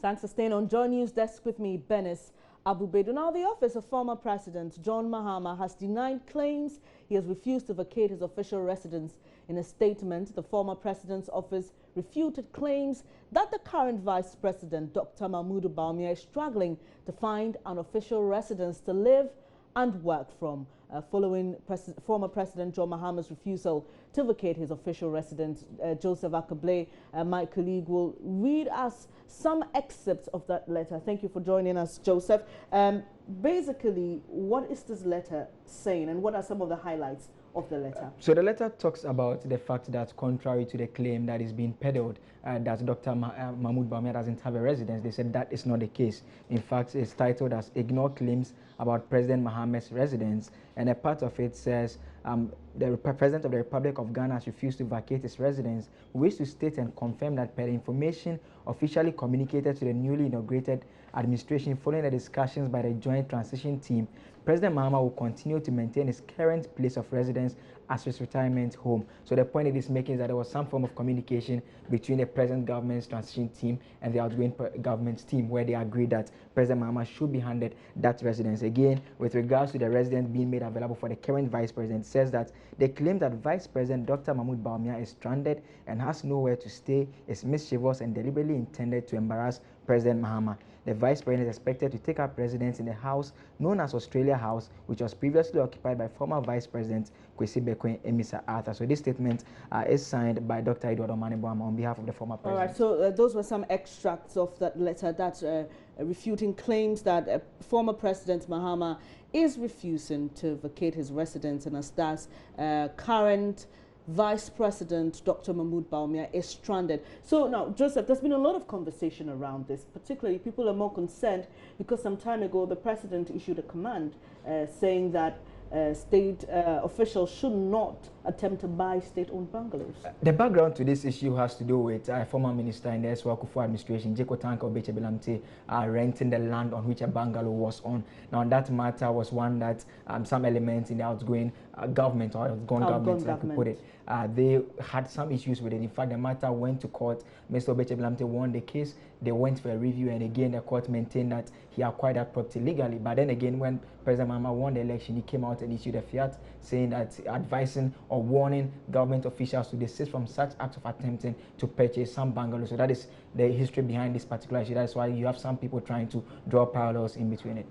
Thanks for staying on Joy News Desk with me, Benis Abubedu. Now, the office of former President John Mahama has denied claims he has refused to vacate his official residence. In a statement, the former president's office refuted claims that the current vice president, Dr. Mahmoud Bawumia, is struggling to find an official residence to live and work from, following former President John Mahama's refusal to vacate his official residence. Joseph Accomodation, my colleague, will read us some excerpts of that letter. Thank you for joining us, Joseph. Basically, what is this letter saying, and what are some of the highlights of the letter? So the letter talks about the fact that, contrary to the claim that is being peddled, that Dr. Mahmoud Bawumia doesn't have a residence, they said that is not the case. In fact, it's titled as "Ignore Claims About President Mahama's Residence," and a part of it says, the President of the Republic of Ghana has refused to vacate his residence. We wish to state and confirm that per information officially communicated to the newly inaugurated administration following the discussions by the Joint Transition Team, President Mahama will continue to maintain his current place of residence as his retirement home. So the point it is making is that there was some form of communication between the present government's transition team and the outgoing government's team, where they agreed that President Mahama should be handed that residence. Again, with regards to the residence being made available for the current vice president, says that they claim that Vice President Dr. Mahmoud Bawumia is stranded and has nowhere to stay, is mischievous and deliberately intended to embarrass President Mahama. The Vice President is expected to take up residence in a house known as Australia House, which was previously occupied by former Vice President Kwesi Bekwe and Mr. Arthur. So this statement is signed by Dr. Edward Omaniboam on behalf of the former president. All right, so those were some extracts of that letter that's refuting claims that former President Mahama is refusing to vacate his residence, and as thus current Vice President Dr. Mahmoud Bawumia is stranded. So now, Joseph, there's been a lot of conversation around this. Particularly, people are more concerned because some time ago the president issued a command saying that state officials should not attempt to buy state-owned bungalows. The background to this issue has to do with former minister in the Eswakufo administration, Jeko Tanka Obechebelamte, renting the land on which a bungalow was on. Now, that matter was one that some elements in the outgoing government, or outgoing government, I could put it, they had some issues with it. In fact, the matter went to court. Mr. Obechebelamte won the case. They went for a review, and again, the court maintained that he acquired that property legally. But then again, when President Mahama won the election, he came out and issued a fiat saying that, advising or warning government officials to desist from such acts of attempting to purchase some bungalows. So that is the history behind this particular issue. That's why you have some people trying to draw parallels in between it.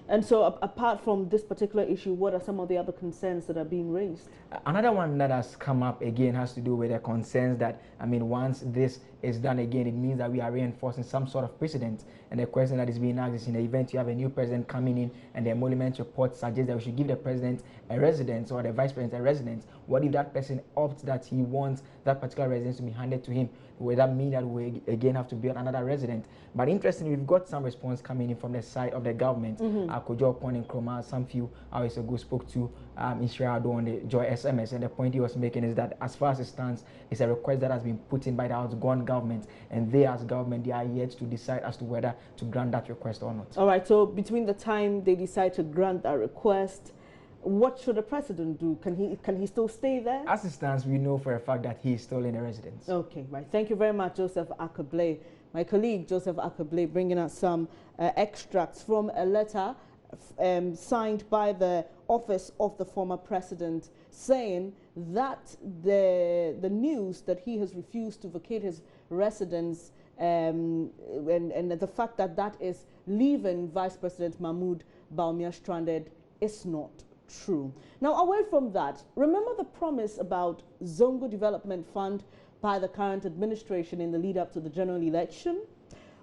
And so, apart from this particular issue, what are some of the other concerns that are being raised? Another one that has come up again has to do with the concerns that, I mean, once this is done again, it means that we are reinforcing some sort of precedent. And the question that is being asked is, in the event you have a new president coming in and the emolument report suggests that we should give the president a residence or the vice president a residence, what if that person opts that he wants that particular residence to be handed to him? Would that mean that we again have to build another resident? But interestingly, we've got some response coming in from the side of the government. Kojo Upon in Kroma, some few hours ago, spoke to Inshirado on the Joy SMS, and the point he was making is that, as far as it stands, it's a request that has been put in by the outgoing government, and they, as government, they are yet to decide as to whether to grant that request or not. All right, so between the time they decide to grant that request, what should the president do? Can he still stay there? As it stands, we know for a fact that he is still in the residence. Okay, right. Thank you very much, Joseph Accomodation. My colleague, Joseph Accomodation, bringing us some extracts from a letter signed by the office of the former president, saying that the news that he has refused to vacate his residence and the fact that that is leaving Vice President Mahmoud Bawumia stranded is not true. Now, away from that, remember the promise about Zongo Development Fund by the current administration in the lead up to the general election?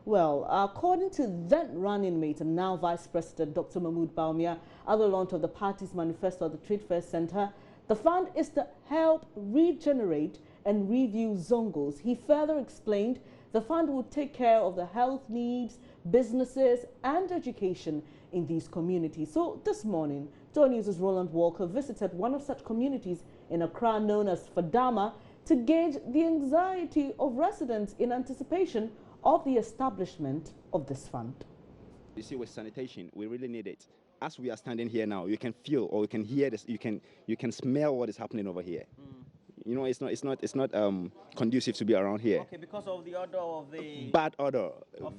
Well, according to then running mate and now Vice President Dr. Mahmoud Bawumia at the launch of the party's manifesto at the Trade Fair Center, the fund is to help regenerate and review Zongos. He further explained the fund will take care of the health needs, businesses and education in these communities. So this morning, Joy News' Roland Walker visited one of such communities in Accra known as Fadama to gauge the anxiety of residents in anticipation of the establishment of this fund. You see, with sanitation, we really need it. As we are standing here now, you can feel or you can hear this, you can smell what is happening over here. You know, it's not conducive to be around here. Okay, because of the order of the Bad order,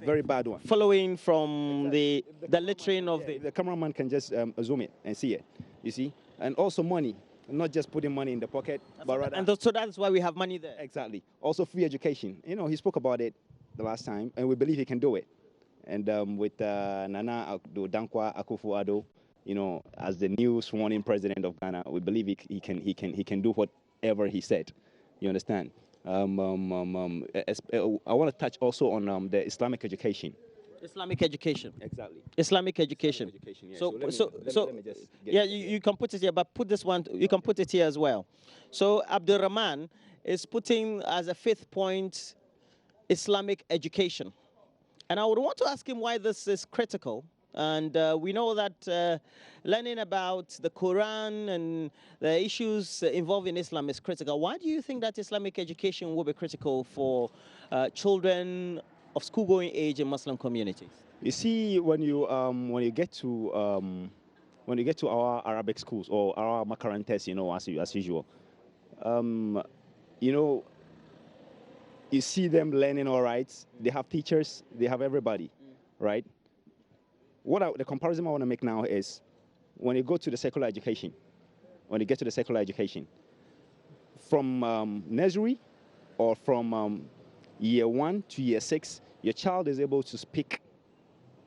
very bad one. following from the lettering of The cameraman can just zoom it and see it. You see, and also money, not just putting money in the pocket, but rather. And so that's why we have money there. Exactly. Also free education. You know, he spoke about it the last time, and we believe he can do it. And with Nana Dankwa Akufo-Addo, you know, as the new sworn-in president of Ghana, we believe he can do whatever he said. You understand? I want to touch also on the Islamic education. Islamic education. Exactly. Islamic education. Yeah. So let me just get yeah, you can put it here, but put this one. You can put it here as well. So Abdul Rahman is putting as a 5th point Islamic education, and I would want to ask him why this is critical. And we know that learning about the Quran and the issues involved in Islam is critical. Why do you think that Islamic education will be critical for children of school-going age in Muslim communities? You see, when you get to our Arabic schools or our makarantes, you know, as usual, you know, you see them learning all right. They have teachers, they have everybody, right? The comparison I want to make now is when you go to the secular education, from nursery or from year 1 to year 6, your child is able to speak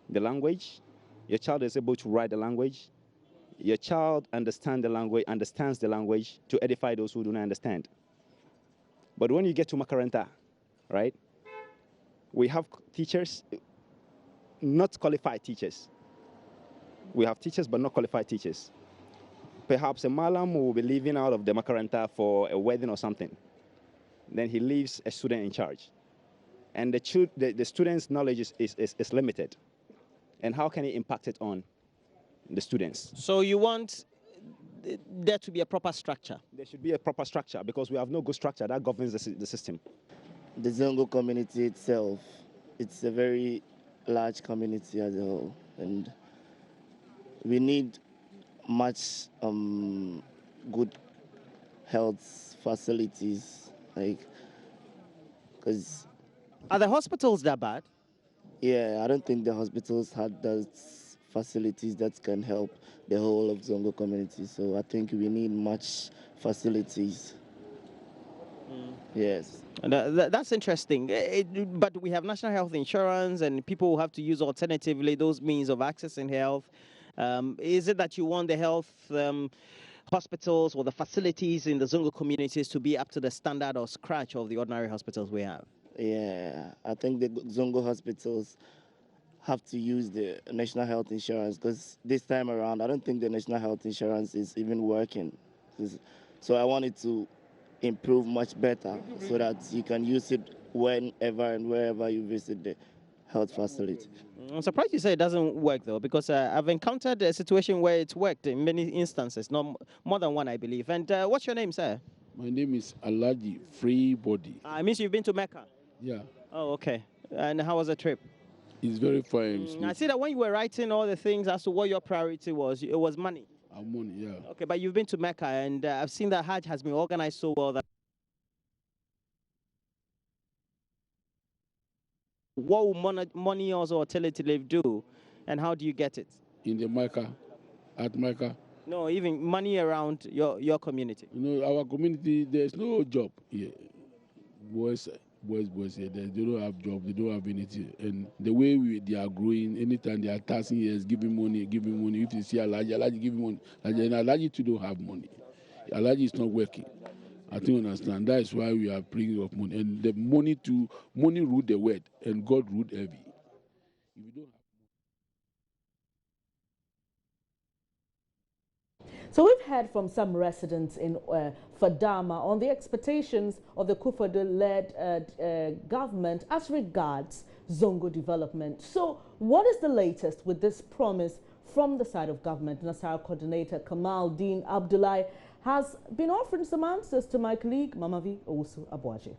the language, your child is able to write the language, your child understands the language to edify those who do not understand. But when you get to Makaranta, right, we have teachers, not qualified teachers. We have teachers, but not qualified teachers. Perhaps a Malam will be leaving out of the Makaranta for a wedding or something. Then he leaves a student in charge. And the student's knowledge is limited. And how can he impact it on the students? So you want there to be a proper structure? There should be a proper structure because we have no good structure that governs the system. The Zongo community itself, it's a very large community as a whole, and we need much good health facilities, like, because... Are the hospitals that bad? Yeah, I don't think the hospitals had those facilities that can help the whole of Zongo community, so I think we need much facilities. Yes. That's interesting. But we have national health insurance, and people will have to use alternatively those means of accessing health. Is it that you want the health hospitals or the facilities in the Zongo communities to be up to the standard or scratch of the ordinary hospitals we have? Yeah, I think the Zongo hospitals have to use the national health insurance, because this time around, I don't think the national health insurance is even working. So I want it to improve much better so that you can use it whenever and wherever you visit the health facility. I'm surprised you say it doesn't work, though, because I've encountered a situation where it's worked in many instances, not more than one, I believe. And what's your name, sir? My name is Alaji Freebody. It means you've been to Mecca? Yeah. Oh, okay. And how was the trip? It's very fine. I see that when you were writing all the things as to what your priority was, it was money. Money, yeah. Okay, but you've been to Mecca, and I've seen that Hajj has been organized so well that... What will money also alternative do, and how do you get it? In the Mecca, at Mecca. No, even money around your community. You know, our community, there's no job here. Boys here, they don't have job, they don't have anything. And the way they are growing, anytime they are taxing us, giving money. If you see Alaji giving money, and Alaji too don't have money. Alaji is not working. I think you understand. That is why we are bringing up money. And the money rule the word, and God ruled heavy. If you don't have... So we've heard from some residents in Fadama on the expectations of the Kufuor-led government as regards Zongo development. So what is the latest with this promise from the side of government? Nasara coordinator Kamal Dean Abdullahi has been offering some answers to my colleague Mamavi Owusu Abuaje.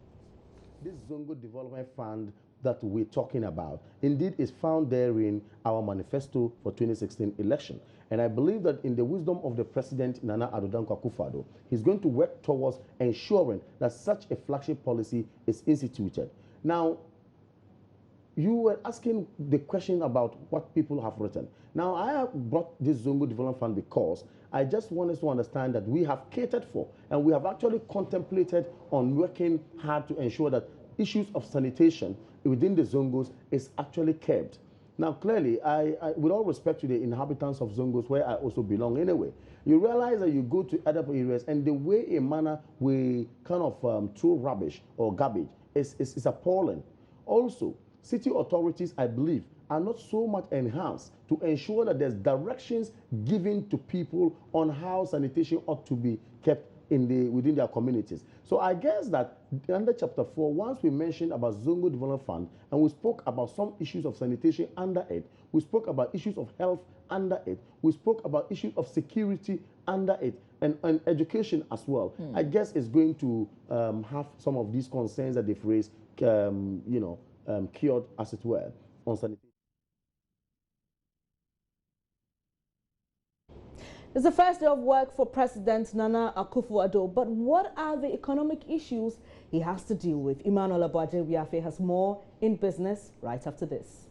This Zongo Development Fund that we're talking about, indeed, is found there in our manifesto for 2016 election. And I believe that in the wisdom of the President, Nana Addo Dankwa Akufo-Addo, he's going to work towards ensuring that such a flagship policy is instituted. Now, you were asking the question about what people have written. Now, I have brought this Zongo Development Fund because I just want us to understand that we have catered for and we have actually contemplated on working hard to ensure that issues of sanitation within the Zongos is actually kept. Now, clearly, with all respect to the inhabitants of Zongos, where I also belong anyway, you realize that you go to other areas and the way in manner we kind of throw rubbish or garbage is appalling. Also, city authorities, I believe, are not so much enhanced to ensure that there's directions given to people on how sanitation ought to be kept within their communities. So I guess that under Chapter 4, once we mentioned about Zongo Development Fund, and we spoke about some issues of sanitation under it, we spoke about issues of health under it, we spoke about issues of security under it, and education as well. I guess it's going to have some of these concerns that they've raised, cured, as it were, on sanitation. It's the first day of work for President Nana Akufo-Addo, but what are the economic issues he has to deal with? Emmanuel Abuaje-Biafe has more in business right after this.